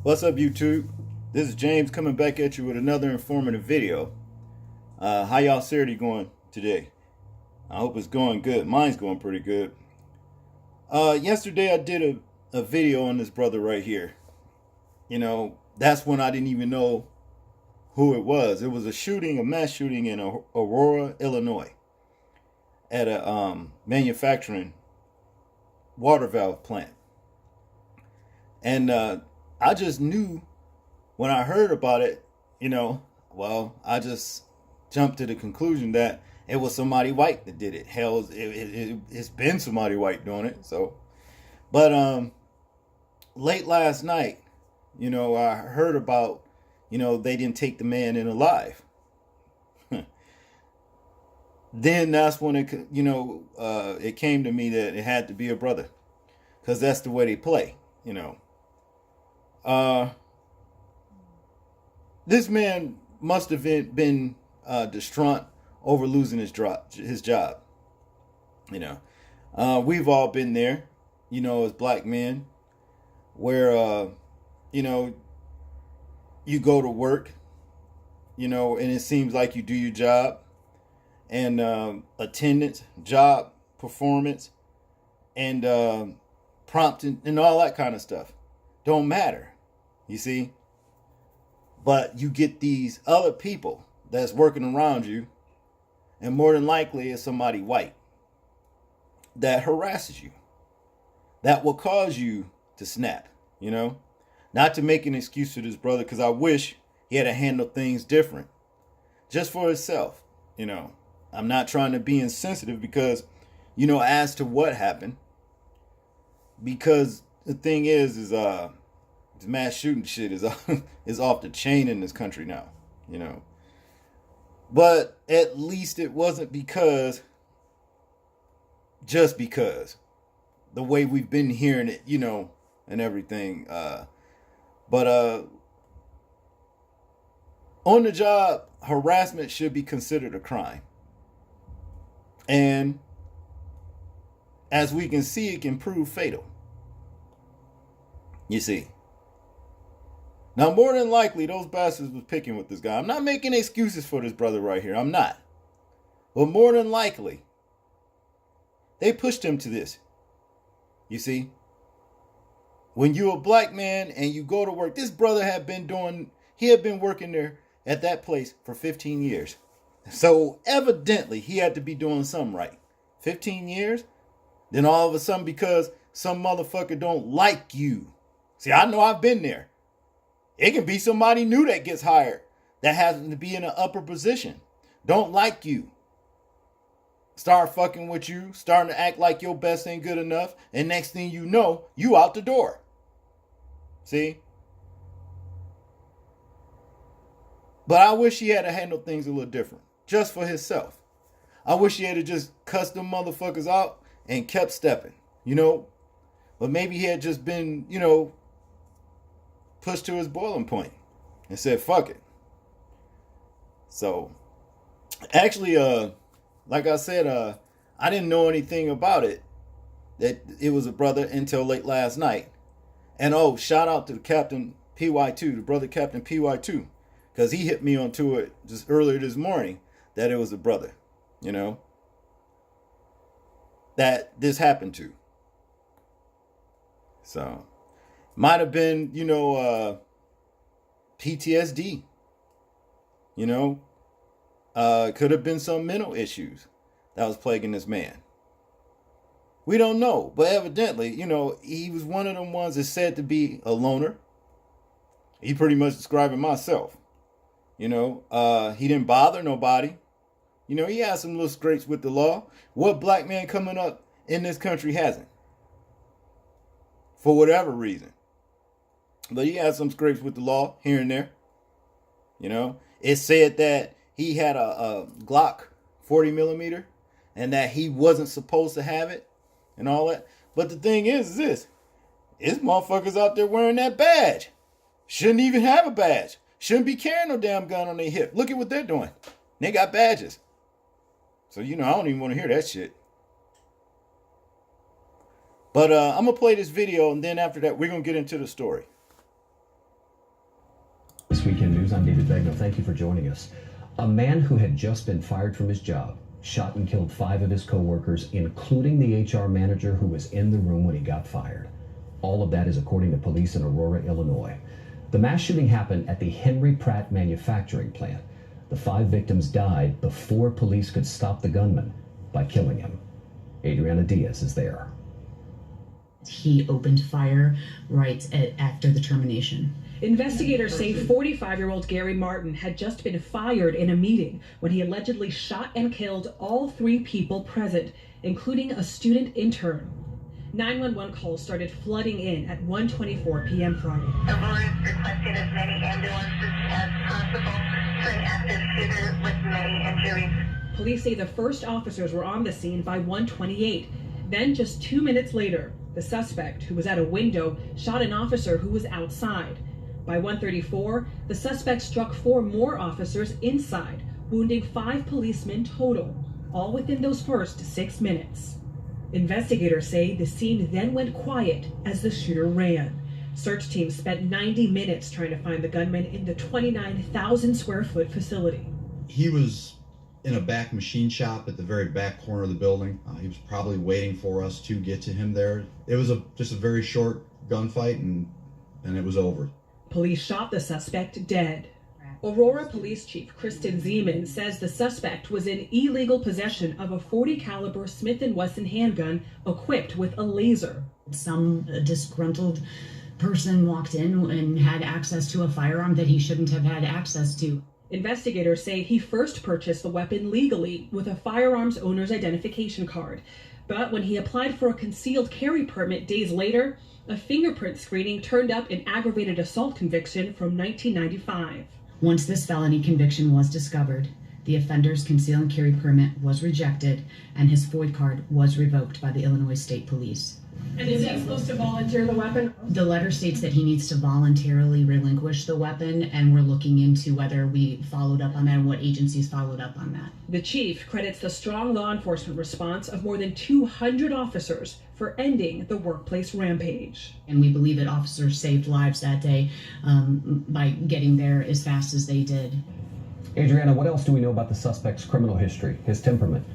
What's up, YouTube? This is James coming back at you with another informative video. How y'all Saturday going today? I hope it's going good. Mine's going pretty good. Yesterday I did a video on this brother right here. That's when I didn't even know who it was. It was a mass shooting in Aurora, Illinois, at a manufacturing water valve plant. And I just knew when I heard about it, I just jumped to the conclusion that it was somebody white that did it. Hell, it's been somebody white doing it. But late last night, I heard about, they didn't take the man in alive. Then that's when it came to me that it had to be a brother, because that's the way they play. Uh, this man must have been distraught over losing his job. We've all been there, as black men, where you know you go to work, and it seems like you do your job, and attendance, job performance, and prompt and all that kind of stuff don't matter. You see, but you get these other people that's working around you, and more than likely it's somebody white that harasses you, that will cause you to snap. Not to make an excuse for this brother, because I wish he had to handle things different, just for himself. I'm not trying to be insensitive, because as to what happened, because the thing is this mass shooting shit is is off the chain in this country now. But at least it wasn't just because the way we've been hearing it, and everything. But on the job, harassment should be considered a crime. And as we can see, it can prove fatal. You see. Now, more than likely, those bastards was picking with this guy. I'm not making excuses for this brother right here. I'm not. But more than likely, they pushed him to this. You see? When you're a black man and you go to work, this brother had been working there at that place for 15 years. So evidently, he had to be doing something right. 15 years? Then all of a sudden, because some motherfucker don't like you. See, I know I've been there. It can be somebody new that gets hired that happens to be in an upper position. Don't like you. Start fucking with you, starting to act like your best ain't good enough, and next thing you know, you out the door. See? But I wish he had to handle things a little different, just for himself. I wish he had to just cuss them motherfuckers out and kept stepping, But maybe he had just been, pushed to his boiling point and said, fuck it. So, actually, like I said, I didn't know anything about it, that it was a brother, until late last night. And shout out to the Captain PY2, the brother Captain PY2, because he hit me onto it just earlier this morning that it was a brother, that this happened to. So, might have been, PTSD, could have been some mental issues that was plaguing this man. We don't know, but evidently, he was one of them ones that's said to be a loner. He pretty much describing myself. He didn't bother nobody. He had some little scrapes with the law. What black man coming up in this country hasn't? For whatever reason. But he had some scrapes with the law here and there. It said that he had a Glock 40 millimeter and that he wasn't supposed to have it and all that. But the thing is this motherfuckers out there wearing that badge. Shouldn't even have a badge. Shouldn't be carrying no damn gun on their hip. Look at what they're doing. They got badges. So, I don't even want to hear that shit. But I'm going to play this video, and then after that, we're going to get into the story. Weekend News. I'm David Begno. Thank you for joining us. A man who had just been fired from his job shot and killed 5 of his co-workers, including the HR manager who was in the room when he got fired. All of that is according to police in Aurora, Illinois. The mass shooting happened at the Henry Pratt manufacturing plant. The 5 victims died before police could stop the gunman by killing him. Adriana Diaz is there. He opened fire right after the termination. Investigators say 45-year-old Gary Martin had just been fired in a meeting when he allegedly shot and killed all 3 people present, including a student intern. 911 calls started flooding in at 1:24 p.m. Friday. Aurora is requesting as many ambulances as possible for an active shooter with many injuries. Police say the first officers were on the scene by 1:28. Then just 2 minutes later, the suspect, who was at a window, shot an officer who was outside. By 1:34, the suspect struck 4 more officers inside, wounding 5 policemen total, all within those first 6 minutes. Investigators say the scene then went quiet as the shooter ran. Search teams spent 90 minutes trying to find the gunman in the 29,000 square foot facility. He was in a back machine shop at the very back corner of the building. He was probably waiting for us to get to him there. It was just a very short gunfight, and it was over. Police shot the suspect dead. Aurora Police Chief Kristen Zeman says the suspect was in illegal possession of a .40 caliber Smith & Wesson handgun equipped with a laser. Some disgruntled person walked in and had access to a firearm that he shouldn't have had access to. Investigators say he first purchased the weapon legally with a firearms owner's identification card. But when he applied for a concealed carry permit days later, a fingerprint screening turned up an aggravated assault conviction from 1995. Once this felony conviction was discovered, the offender's conceal and carry permit was rejected and his FOID card was revoked by the Illinois State Police. And is he supposed to volunteer the weapon? The letter states that he needs to voluntarily relinquish the weapon, and we're looking into whether we followed up on that and what agencies followed up on that. The chief credits the strong law enforcement response of more than 200 officers for ending the workplace rampage. And we believe that officers saved lives that day by getting there as fast as they did. Adriana, what else do we know about the suspect's criminal history, his temperament?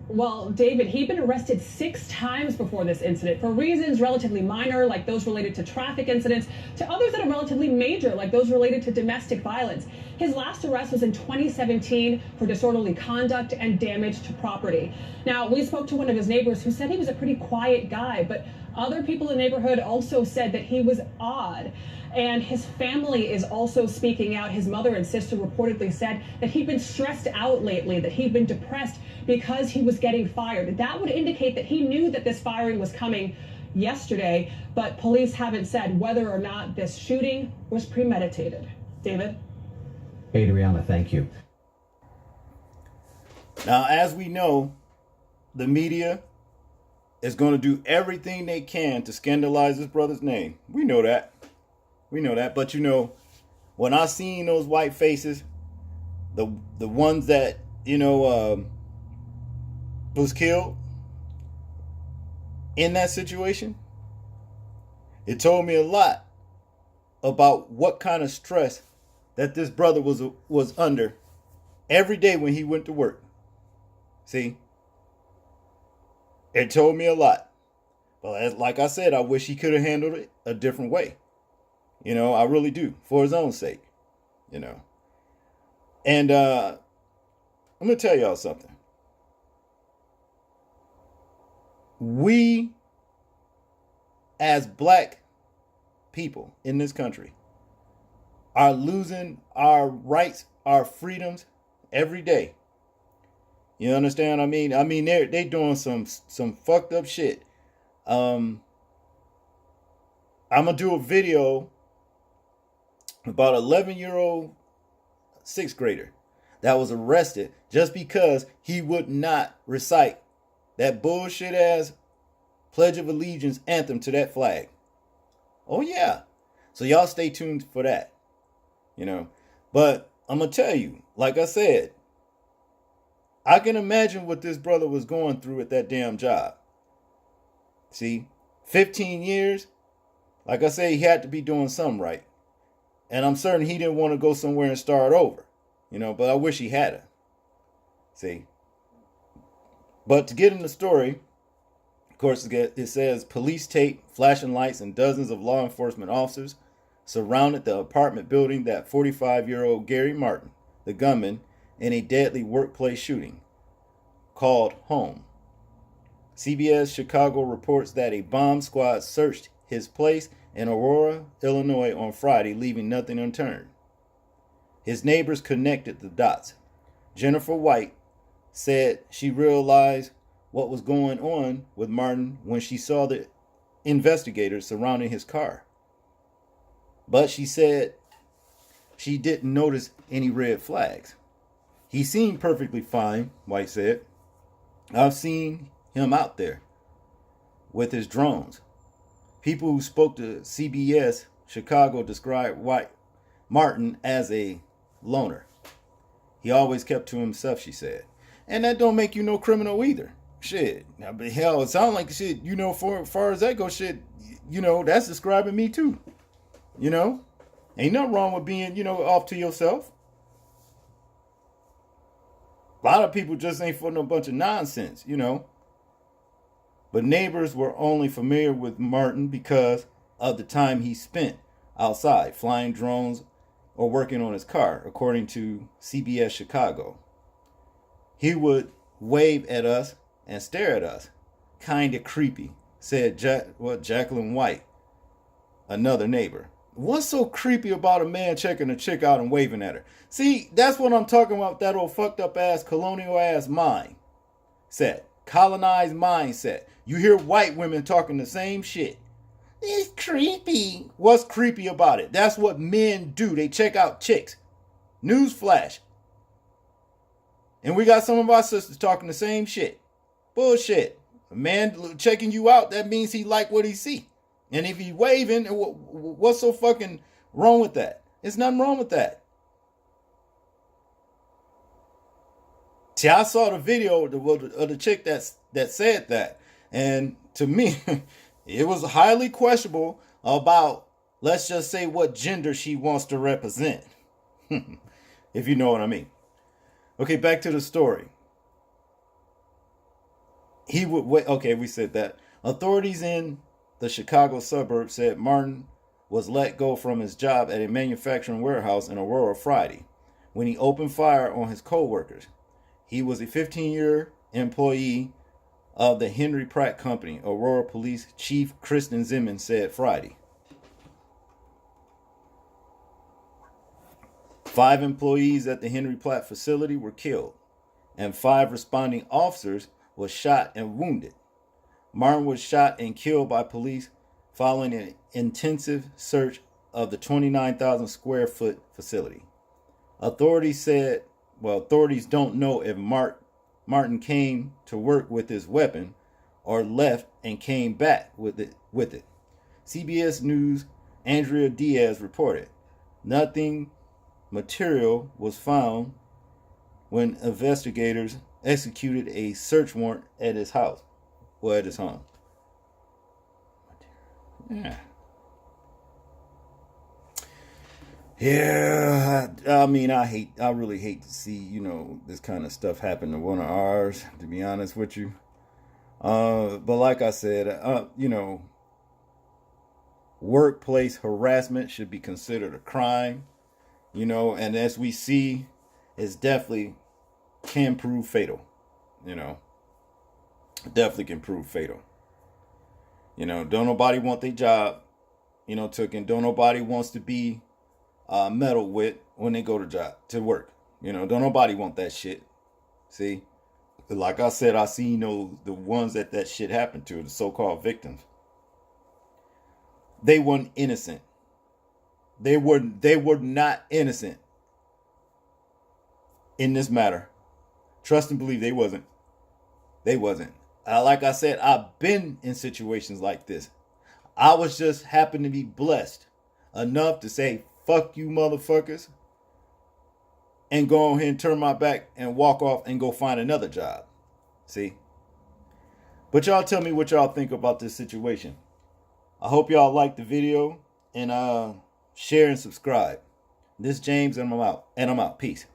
Well, David, he'd been arrested 6 times before this incident for reasons relatively minor, like those related to traffic incidents, to others that are relatively major, like those related to domestic violence. His last arrest was in 2017 for disorderly conduct and damage to property. Now, we spoke to one of his neighbors who said he was a pretty quiet guy, but other people in the neighborhood also said that he was odd. And his family is also speaking out. His mother and sister reportedly said that he'd been stressed out lately, that he'd been depressed because he was getting fired. That would indicate that he knew that this firing was coming yesterday, but police haven't said whether or not this shooting was premeditated. David? Adriana, thank you. Now, as we know, the media is going to do everything they can to scandalize this brother's name. We know that. But when I seen those white faces, the ones that, was killed in that situation, it told me a lot about what kind of stress that this brother was under every day when he went to work. See? It told me a lot. But like I said, I wish he could have handled it a different way. I really do, for his own sake, And I'm going to tell y'all something. We, as black people in this country, are losing our rights, our freedoms every day. You understand what I mean? I mean, they doing some fucked up shit. I'm going to do a video about an 11-year-old 6th grader that was arrested just because he would not recite that bullshit ass Pledge of Allegiance anthem to that flag. Oh yeah. So y'all stay tuned for that. But I'm going to tell you, like I said, I can imagine what this brother was going through at that damn job. See, 15 years, like I say, he had to be doing something right. And I'm certain he didn't want to go somewhere and start over, but I wish he had it. See? But to get in the story, of course, it says police tape, flashing lights, and dozens of law enforcement officers surrounded the apartment building that 45-year-old Gary Martin, the gunman, in a deadly workplace shooting, called home. CBS Chicago reports that a bomb squad searched his place in Aurora, Illinois on Friday, leaving nothing unturned. His neighbors connected the dots. Jennifer White said she realized what was going on with Martin when she saw the investigators surrounding his car. But she said she didn't notice any red flags. He seemed perfectly fine, White said. I've seen him out there with his drones. People who spoke to CBS Chicago described Martin as a loner. He always kept to himself, she said. And that don't make you no criminal either. Shit. Now, but hell, it sounds like shit, for as far as that goes, shit, that's describing me too. Ain't nothing wrong with being, off to yourself. A lot of people just ain't for no bunch of nonsense, But neighbors were only familiar with Martin because of the time he spent outside, flying drones or working on his car, according to CBS Chicago. He would wave at us and stare at us. Kind of creepy, said Jacqueline White, another neighbor. What's so creepy about a man checking a chick out and waving at her? See, that's what I'm talking about, that old fucked up ass, colonial ass mindset. Colonized mindset. You hear white women talking the same shit. It's creepy. What's creepy about it? That's what men do. They check out chicks. Newsflash. And we got some of our sisters talking the same shit. Bullshit. A man checking you out, that means he like what he see. And if he waving, what's so fucking wrong with that? There's nothing wrong with that. See, I saw the video of the chick that said that. And to me, it was highly questionable about, let's just say, what gender she wants to represent. If you know what I mean. Okay, back to the story. We said that. Authorities in the Chicago suburb said Martin was let go from his job at a manufacturing warehouse in Aurora Friday when he opened fire on his co-workers. He was a 15-year employee of the Henry Pratt Company, Aurora Police Chief Kristen Zimmern said Friday. 5 employees at the Henry Pratt facility were killed, and 5 responding officers were shot and wounded. Martin was shot and killed by police following an intensive search of the 29,000 square foot facility. Authorities don't know if Martin came to work with his weapon or left and came back with it. CBS News' Andrea Diaz reported, nothing material was found when investigators executed a search warrant at his house. At his home. Yeah. I mean, I really hate to see, this kind of stuff happen to one of ours, to be honest with you. But like I said, workplace harassment should be considered a crime, and as we see, it's definitely can prove fatal, Definitely can prove fatal. Don't nobody want their job, taken. Don't nobody wants to be meddled with when they go to work. Don't nobody want that shit. See? Like I said, I see, the ones that shit happened to, the so-called victims. They weren't innocent. They were not innocent in this matter. Trust and believe they wasn't. They wasn't. Like I said, I've been in situations like this. I was just happened to be blessed enough to say, fuck you motherfuckers, and go ahead and turn my back and walk off and go find another job. See? But y'all tell me what y'all think about this situation. I hope y'all liked the video and share, and subscribe. This is James, and I'm out. Peace.